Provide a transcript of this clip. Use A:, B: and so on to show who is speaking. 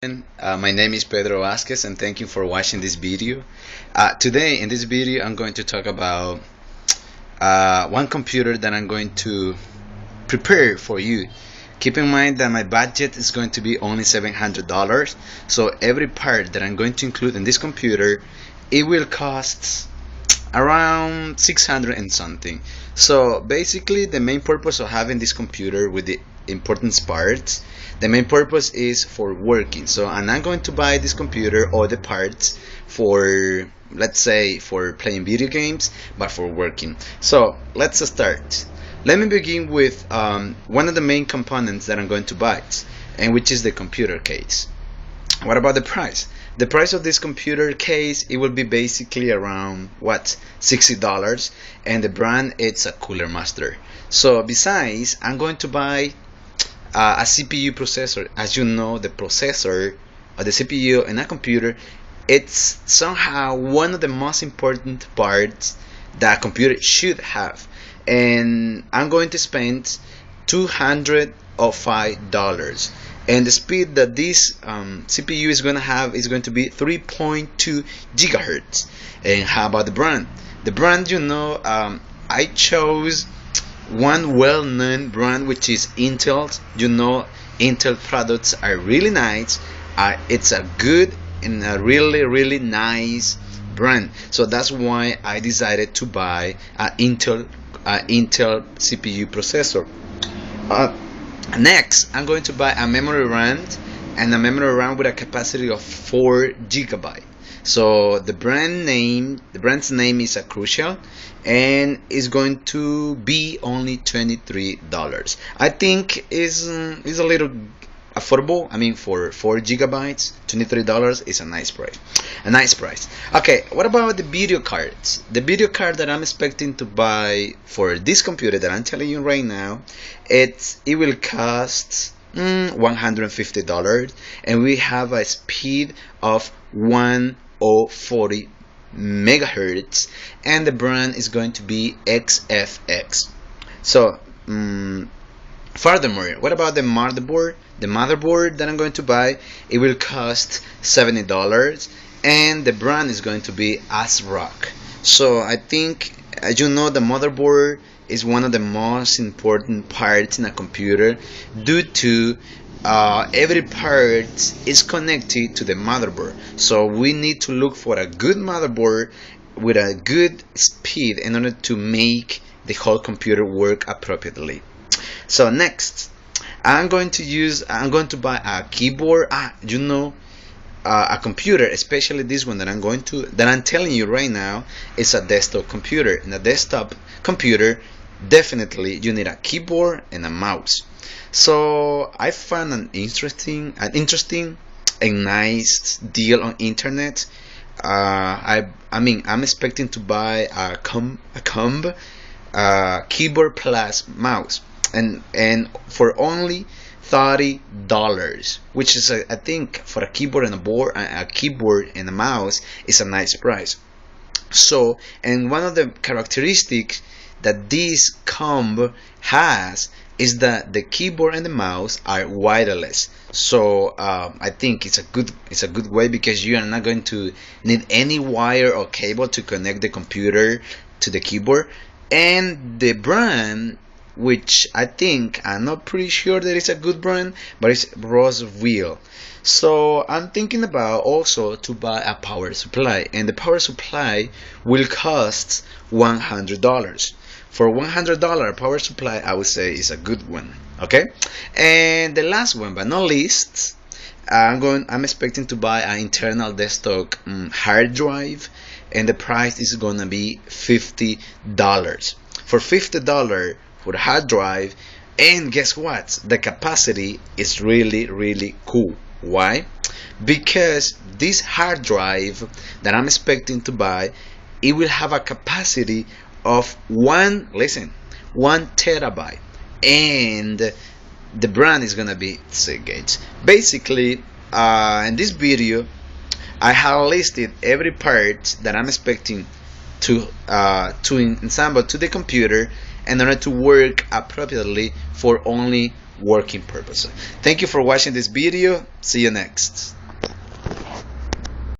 A: My name is Pedro Vasquez and thank you for watching this video. Today in this video I'm going to talk about one computer that I'm going to prepare for you. Keep in mind that my budget is going to be only $700, so every part that I'm going to include in this computer, it will cost around 600 and something. So basically the main purpose of having this computer with the important parts, the main purpose is for working. So I'm not going to buy this computer or the parts for, let's say, for playing video games, but for working. So let's start. Let me begin with one of the main components that I'm going to buy, and which is the computer case. What about the price? The price of this computer case, it will be basically around what, $60, and the brand, it's a Cooler Master. So besides, I'm going to buy a CPU processor. As you know, the processor or the CPU in a computer, it's somehow one of the most important parts that a computer should have, and I'm going to spend $205, and the speed that this CPU is going to have is going to be 3.2 gigahertz. And how about the brand? The brand, you know, I chose one well-known brand, which is Intel. You know, Intel products are really nice. It's a good and a really nice brand, so that's why I decided to buy an Intel CPU processor. Next, I'm going to buy a memory RAM, and a memory RAM with a capacity of 4 gigabyte. So the brand's name is a Crucial, and it's going to be only $23. I think is a little affordable. I mean, for 4 gigabytes, $23 is a nice price. A nice price. Okay, what about the video cards? The video card that I'm expecting to buy for this computer that I'm telling you right now, it will cost $150, and we have a speed of 1040 megahertz, and the brand is going to be XFX. So furthermore, what about the motherboard? The motherboard that I'm going to buy, it will cost $70, and the brand is going to be ASRock. So I think, as you know, the motherboard is one of the most important parts in a computer, due to every part is connected to the motherboard. So we need to look for a good motherboard with a good speed in order to make the whole computer work appropriately. So next, I'm going to buy a keyboard. You know, a computer, especially this one that I'm telling you right now, is a desktop computer. In a desktop computer, definitely you need a keyboard and a mouse. So I found an interesting and nice deal on internet. I mean, I'm expecting to buy a comb keyboard plus mouse, and for only $30, which is I think for a keyboard and a keyboard and a mouse is a nice price. So, and one of the characteristics that this combo has is that the keyboard and the mouse are wireless. So I think it's a good way, because you are not going to need any wire or cable to connect the computer to the keyboard. And the brand, which I'm not pretty sure that it's a good brand, but it's Roswell. So I'm thinking about also to buy a power supply, and the power supply will cost $100. For $100 power supply, I would say is a good one. Okay, and the last one but not least, I'm expecting to buy an internal desktop hard drive, and the price is gonna be $50. For $50 for the hard drive, and guess what? The capacity is really cool. Why? Because this hard drive that I'm expecting to buy, it will have a capacity of 1 terabyte, and the brand is gonna be Seagate. Basically, in this video, I have listed every part that I'm expecting to assemble to the computer in order to work appropriately for only working purpose. Thank you for watching this video. See you next.